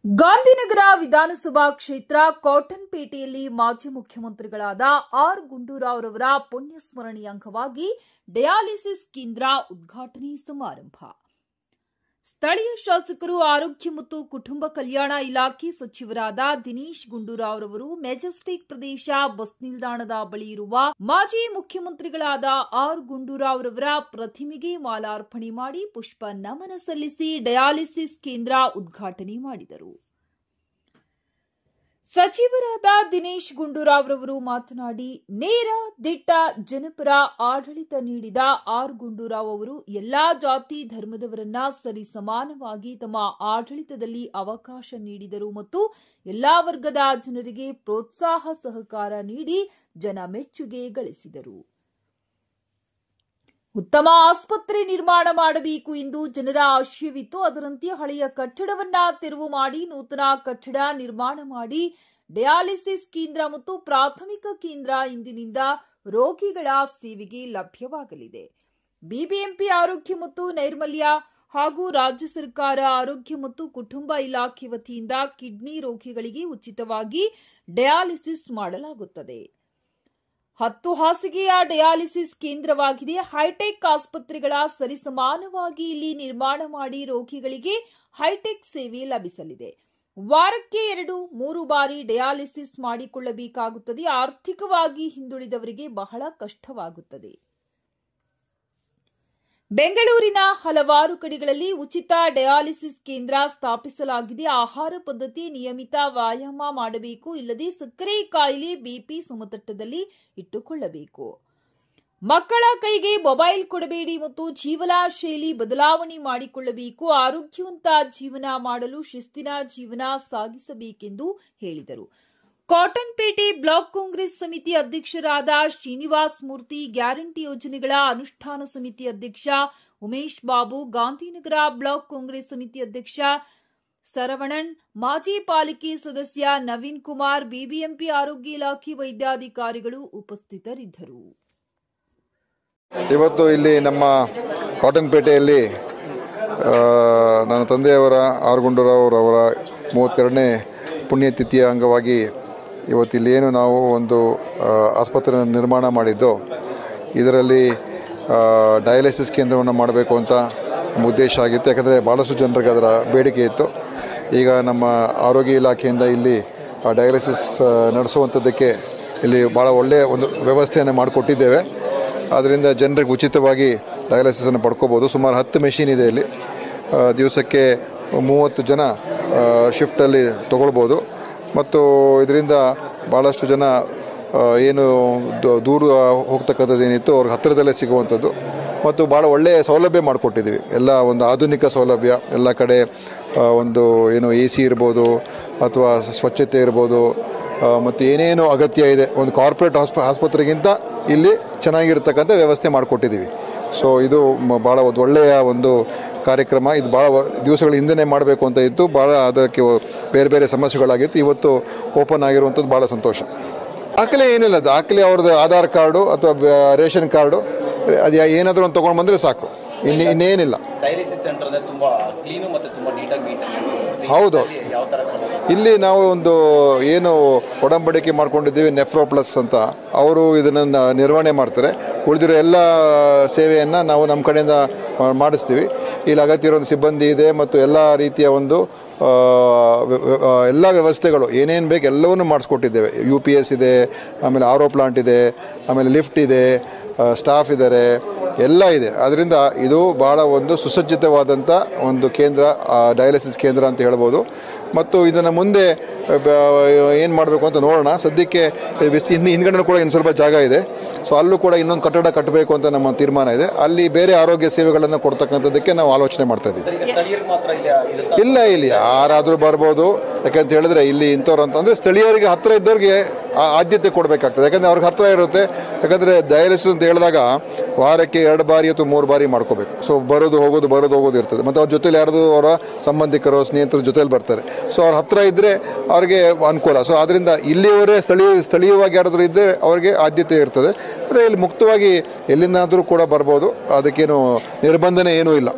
ಗಾಂಧಿನಗರ ವಿಧಾನಸಭಾ ಕ್ಷೇತ್ರ ಕಾಟನ್ಪೇಟೆಯಲ್ಲಿ ಮಾಜಿ ಮುಖ್ಯಮಂತ್ರಿಗಳಾದ ಆರ್ ಗುಂಡೂರಾವ್ ರವರ ಪುಣ್ಯಸ್ಮರಣೆಯ ಅಂಗವಾಗಿ ಡಯಾಲಿಸಿಸ್ ಕೇಂದ್ರ ಉದ್ಘಾಟನೆ ಸಮಾರಂಭ. ಸ್ಥಳೀಯ ಶಾಸಕರು, ಆರೋಗ್ಯ ಮತ್ತು ಕುಟುಂಬ ಕಲ್ಯಾಣ ಇಲಾಖೆ ಸಚಿವರಾದ ದಿನೇಶ್ ಗುಂಡೂರಾವ್ ರವರು ಮೆಜೆಸ್ಟಿಕ್ ಪ್ರದೇಶ ಬಸ್ ನಿಲ್ದಾಣದ ಬಳಿ ಇರುವ ಮಾಜಿ ಮುಖ್ಯಮಂತ್ರಿಗಳಾದ ಆರ್ ಗುಂಡೂರಾವ್ ರವರ ಪ್ರತಿಮೆಗೆ ಮಾಲಾರ್ಪಣೆ ಮಾಡಿ ಪುಷ್ಪ ನಮನ ಸಲ್ಲಿಸಿ ಡಯಾಲಿಸಿಸ್ ಕೇಂದ್ರ ಉದ್ಘಾಟನೆ ಮಾಡಿದರು. ಸಚಿವರಾದ ದಿನೇಶ್ ಗುಂಡೂರಾವ್ ರವರು ಮಾತನಾಡಿ, ನೇರ, ದಿಟ್ಟ, ಜನಪರ ಆಡಳಿತ ನೀಡಿದ ಆರ್ ಗುಂಡೂರಾವ್ ಅವರು ಎಲ್ಲಾ ಜಾತಿ ಧರ್ಮದವರನ್ನ ಸರಿಸಮಾನವಾಗಿ ತಮ್ಮ ಆಡಳಿತದಲ್ಲಿ ಅವಕಾಶ ನೀಡಿದರು ಮತ್ತು ಎಲ್ಲಾ ವರ್ಗದ ಜನರಿಗೆ ಪ್ರೋತ್ಸಾಹ ಸಹಕಾರ ನೀಡಿ ಜನ ಮೆಚ್ಚುಗೆ ಗಳಿಸಿದರು. ಉತ್ತಮ ಆಸ್ಪತ್ರೆ ನಿರ್ಮಾಣ ಮಾಡಬೇಕು ಎಂದು ಜನರ ಆಶಯವಿತ್ತು. ಅದರಂತೆ ಹಳೆಯ ಕಟ್ಟಡವನ್ನ ತೆರವು ಮಾಡಿ ನೂತನ ಕಟ್ಟಡ ನಿರ್ಮಾಣ ಮಾಡಿ ಡಯಾಲಿಸಿಸ್ ಕೇಂದ್ರ ಮತ್ತು ಪ್ರಾಥಮಿಕ ಕೇಂದ್ರ ಇಂದಿನಿಂದ ರೋಗಿಗಳ ಸೇವೆಗೆ ಲಭ್ಯವಾಗಲಿದೆ. ಬಿಬಿಎಂಪಿ ಆರೋಗ್ಯ ಮತ್ತು ನೈರ್ಮಲ್ಯ ಹಾಗೂ ರಾಜ್ಯ ಸರ್ಕಾರ ಆರೋಗ್ಯ ಮತ್ತು ಕುಟುಂಬ ಇಲಾಖೆ ವತಿಯಿಂದ ಕಿಡ್ನಿ ರೋಗಿಗಳಿಗೆ ಉಚಿತವಾಗಿ ಡಯಾಲಿಸಿಸ್ ಮಾಡಲಾಗುತ್ತದೆ. 10 ಹಾಸಿಗೆಯ ಡಯಾಲಿಸಿಸ್ ಕೇಂದ್ರವಾಗಿದೆ. ಹೈಟೆಕ್ ಆಸ್ಪತ್ರೆಗಳ ಸರಿಸಮಾನವಾಗಿ ಇಲ್ಲಿ ನಿರ್ಮಾಣ ಮಾಡಿ ರೋಗಿಗಳಿಗೆ ಹೈಟೆಕ್ ಸೇವೆ ಲಭಿಸಲಿದೆ. ವಾರಕ್ಕೆ 2-3 ಬಾರಿ ಡಯಾಲಿಸಿಸ್ ಮಾಡಿಕೊಳ್ಳಬೇಕಾಗುತ್ತದೆ. ಆರ್ಥಿಕವಾಗಿ ಹಿಂದುಳಿದವರಿಗೆ ಬಹಳ ಕಷ್ಟವಾಗುತ್ತದೆ. ಬೆಂಗಳೂರಿನ ಹಲವಾರು ಕಡೆಗಳಲ್ಲಿ ಉಚಿತ ಡಯಾಲಿಸಿಸ್ ಕೇಂದ್ರ ಸ್ಥಾಪಿಸಲಾಗಿದೆ. ಆಹಾರ ಪದ್ಧತಿ, ನಿಯಮಿತ ವ್ಯಾಯಾಮ ಮಾಡಬೇಕು. ಇಲ್ಲದೆ ಸಕ್ಕರೆ ಕಾಯಿಲೆ, ಬಿಪಿ ಸಮತಟ್ಟದಲ್ಲಿ ಇಟ್ಟುಕೊಳ್ಳಬೇಕು. ಮಕ್ಕಳ ಕೈಗೆ ಮೊಬೈಲ್ ಕೊಡಬೇಡಿ ಮತ್ತು ಜೀವನ ಶೈಲಿ ಬದಲಾವಣೆ ಮಾಡಿಕೊಳ್ಳಬೇಕು. ಆರೋಗ್ಯವಂತ ಜೀವನ ಮಾಡಲು ಶಿಸ್ತಿನ ಜೀವನ ಸಾಗಿಸಬೇಕೆಂದು ಹೇಳಿದರು. ಕಾಟನ್ಪೇಟೆ ಬ್ಲಾಕ್ ಕಾಂಗ್ರೆಸ್ ಸಮಿತಿ ಅಧ್ಯಕ್ಷರಾದ ಶ್ರೀನಿವಾಸ್ ಮೂರ್ತಿ, ಗ್ಯಾರಂಟಿ ಯೋಜನೆಗಳ ಅನುಷ್ಠಾನ ಸಮಿತಿ ಅಧ್ಯಕ್ಷ ಉಮೇಶ್ ಬಾಬು, ಗಾಂಧಿನಗರ ಬ್ಲಾಕ್ ಕಾಂಗ್ರೆಸ್ ಸಮಿತಿ ಅಧ್ಯಕ್ಷ ಸರವಣನ್, ಮಾಜಿ ಪಾಲಿಕೆ ಸದಸ್ಯ ನವೀನ್ ಕುಮಾರ್, ಬಿಬಿಎಂಪಿ ಆರೋಗ್ಯ ಇಲಾಖೆ ವೈದ್ಯಾಧಿಕಾರಿಗಳು ಉಪಸ್ಥಿತರಿದ್ದರು. ಇವತ್ತು ಇಲ್ಲಿ ನಮ್ಮ ಕಾಟನ್ಪೇಟೆಯಲ್ಲಿ ನನ್ನ ತಂದೆಯವರ ಆರ್ ಗುಂಡೂರಾವ್ ಅವರ 32ನೇ ಪುಣ್ಯತಿಥಿಯ ಅಂಗವಾಗಿ ಇವತ್ತಿಲ್ಲಿ ಏನು ನಾವು ಒಂದು ಆಸ್ಪತ್ರೆ ನಿರ್ಮಾಣ ಮಾಡಿದ್ದು, ಇದರಲ್ಲಿ ಡಯಾಲಿಸಿಸ್ ಕೇಂದ್ರವನ್ನು ಮಾಡಬೇಕು ಅಂತ ನಮ್ಮ ಉದ್ದೇಶ ಆಗಿತ್ತು. ಯಾಕಂದರೆ ಭಾಳಷ್ಟು ಜನರಿಗೆ ಅದರ ಬೇಡಿಕೆ ಇತ್ತು. ಈಗ ನಮ್ಮ ಆರೋಗ್ಯ ಇಲಾಖೆಯಿಂದ ಇಲ್ಲಿ ಡಯಾಲಿಸಿಸ್ ನಡೆಸುವಂಥದ್ದಕ್ಕೆ ಇಲ್ಲಿ ಭಾಳ ಒಳ್ಳೆಯ ಒಂದು ವ್ಯವಸ್ಥೆಯನ್ನು ಮಾಡಿಕೊಟ್ಟಿದ್ದೇವೆ. ಆದ್ದರಿಂದ ಜನರಿಗೆ ಉಚಿತವಾಗಿ ಡಯಾಲಿಸಿಸನ್ನು ಪಡ್ಕೋಬೋದು. ಸುಮಾರು 10 ಮೆಷಿನ್ ಇದೆ ಇಲ್ಲಿ. ದಿವಸಕ್ಕೆ 30 ಜನ ಶಿಫ್ಟಲ್ಲಿ ತೊಗೊಳ್ಬೋದು. ಮತ್ತು ಇದರಿಂದ ಭಾಳಷ್ಟು ಜನ ಏನು ದೂರ ಹೋಗ್ತಕ್ಕಂಥದ್ದೇನಿತ್ತು ಅವ್ರಿಗೆ ಹತ್ತಿರದಲ್ಲೇ ಸಿಗುವಂಥದ್ದು ಮತ್ತು ಭಾಳ ಒಳ್ಳೆಯ ಸೌಲಭ್ಯ ಮಾಡಿಕೊಟ್ಟಿದ್ದೀವಿ. ಎಲ್ಲ ಒಂದು ಆಧುನಿಕ ಸೌಲಭ್ಯ, ಎಲ್ಲ ಕಡೆ ಒಂದು ಏನು AC ಇರ್ಬೋದು ಅಥವಾ ಸ್ವಚ್ಛತೆ ಇರ್ಬೋದು ಮತ್ತು ಏನೇನು ಅಗತ್ಯ ಇದೆ ಒಂದು ಕಾರ್ಪೊರೇಟ್ ಆಸ್ಪತ್ರೆಗಿಂತ ಇಲ್ಲಿ ಚೆನ್ನಾಗಿರ್ತಕ್ಕಂಥ ವ್ಯವಸ್ಥೆ ಮಾಡಿಕೊಟ್ಟಿದ್ದೀವಿ. ಸೊ ಇದು ಭಾಳ ಒಂದು ಒಳ್ಳೆಯ ಒಂದು ಕಾರ್ಯಕ್ರಮ. ಇದು ಭಾಳ ದಿವಸಗಳ ಹಿಂದೆ ಮಾಡಬೇಕು ಅಂತ ಇತ್ತು. ಭಾಳ ಅದಕ್ಕೆ ಬೇರೆ ಬೇರೆ ಸಮಸ್ಯೆಗಳಾಗಿತ್ತು. ಇವತ್ತು ಓಪನ್ ಆಗಿರುವಂಥದ್ದು ಭಾಳ ಸಂತೋಷ. ದಾಖಲೆ ಏನಿಲ್ಲ, ದಾಖಲೆ ಅವ್ರದ್ದು ಆಧಾರ್ ಕಾರ್ಡು ಅಥವಾ ರೇಷನ್ ಕಾರ್ಡು ಅದು ಏನಾದರೂ ಒಂದು ತೊಗೊಂಡು ಬಂದರೆ ಸಾಕು, ಇನ್ನೇನಿಲ್ಲ. ಹೌದು, ಇಲ್ಲಿ ನಾವು ಒಂದು ಏನು ಒಡಂಬಡಿಕೆ ಮಾಡ್ಕೊಂಡಿದ್ದೀವಿ ನೆಫ್ರೋ ಪ್ಲಸ್ ಅಂತ, ಅವರು ಇದನ್ನು ನಿರ್ವಹಣೆ ಮಾಡ್ತಾರೆ. ಉಳಿದಿರೋ ಎಲ್ಲ ಸೇವೆಯನ್ನು ನಾವು ನಮ್ಮ ಕಡೆಯಿಂದ ಮಾಡಿಸ್ತೀವಿ. ಇಲ್ಲಿ ಅಗತ್ಯ ಇರೋ ಸಿಬ್ಬಂದಿ ಇದೆ ಮತ್ತು ಎಲ್ಲ ರೀತಿಯ ಒಂದು ಎಲ್ಲ ವ್ಯವಸ್ಥೆಗಳು ಏನೇನು ಬೇಕು ಎಲ್ಲವನ್ನೂ ಮಾಡಿಸ್ಕೊಟ್ಟಿದ್ದೇವೆ. UPS ಇದೆ, ಆಮೇಲೆ RO ಪ್ಲಾಂಟ್ ಇದೆ, ಆಮೇಲೆ ಲಿಫ್ಟ್ ಇದೆ, ಸ್ಟಾಫ್ ಇದ್ದಾರೆ, ಎಲ್ಲ ಇದೆ. ಅದರಿಂದ ಇದು ಭಾಳ ಒಂದು ಸುಸಜ್ಜಿತವಾದಂಥ ಒಂದು ಕೇಂದ್ರ, ಡಯಾಲಿಸಿಸ್ ಕೇಂದ್ರ ಅಂತ ಹೇಳ್ಬೋದು. ಮತ್ತು ಇದನ್ನು ಮುಂದೆ ಏನು ಮಾಡಬೇಕು ಅಂತ ನೋಡೋಣ. ಸದ್ಯಕ್ಕೆ ಹಿಂದ್ಗಡೆ ಕೂಡ ಇನ್ನು ಸ್ವಲ್ಪ ಜಾಗ ಇದೆ. ಸೊ ಅಲ್ಲೂ ಕೂಡ ಇನ್ನೊಂದು ಕಟ್ಟಡ ಕಟ್ಟಬೇಕು ಅಂತ ನಮ್ಮ ತೀರ್ಮಾನ ಇದೆ. ಅಲ್ಲಿ ಬೇರೆ ಆರೋಗ್ಯ ಸೇವೆಗಳನ್ನು ಕೊಡ್ತಕ್ಕಂಥದ್ದಕ್ಕೆ ನಾವು ಆಲೋಚನೆ ಮಾಡ್ತಾ ಇದ್ದೀವಿ. ಇಲ್ಲ, ಇಲ್ಲಿ ಯಾರಾದರೂ ಬರ್ಬೋದು. ಯಾಕಂತ ಹೇಳಿದ್ರೆ ಇಲ್ಲಿ ಇಂಥವ್ರು ಅಂತಂದರೆ ಸ್ಥಳೀಯರಿಗೆ ಹತ್ತಿರ ಇದ್ದವ್ರಿಗೆ ಆದ್ಯತೆ ಕೊಡಬೇಕಾಗ್ತದೆ. ಯಾಕಂದರೆ ಅವ್ರಿಗೆ ಹತ್ತಿರ ಇರುತ್ತೆ. ಯಾಕಂದರೆ ಡಯಾಲಿಸಿಸ್ ಅಂತ ಹೇಳಿದಾಗ ವಾರಕ್ಕೆ 2 ಬಾರಿ ಅಥವಾ 3 ಬಾರಿ ಮಾಡ್ಕೋಬೇಕು. ಸೊ ಬರೋದು ಹೋಗೋದು ಇರ್ತದೆ. ಮತ್ತು ಅವ್ರ ಜೊತೆಲಿ ಯಾರ್ದು ಅವರ ಸಂಬಂಧಿಕರು, ಸ್ನೇಹಿತರ ಜೊತೆಲಿ ಬರ್ತಾರೆ. ಸೊ ಅವ್ರ ಹತ್ತಿರ ಇದ್ದರೆ ಅವ್ರಿಗೆ ಅನುಕೂಲ. ಸೊ ಆದ್ದರಿಂದ ಇಲ್ಲಿಯವರೇ ಸ್ಥಳೀಯವಾಗಿ ಯಾರಾದರೂ ಇದ್ದರೆ ಅವ್ರಿಗೆ ಆದ್ಯತೆ ಇರ್ತದೆ. ಆದರೆ ಇಲ್ಲಿ ಮುಕ್ತವಾಗಿ ಎಲ್ಲಿಂದಾದರೂ ಕೂಡ ಬರ್ಬೋದು. ಅದಕ್ಕೇನು ನಿರ್ಬಂಧನೆ ಏನೂ ಇಲ್ಲ.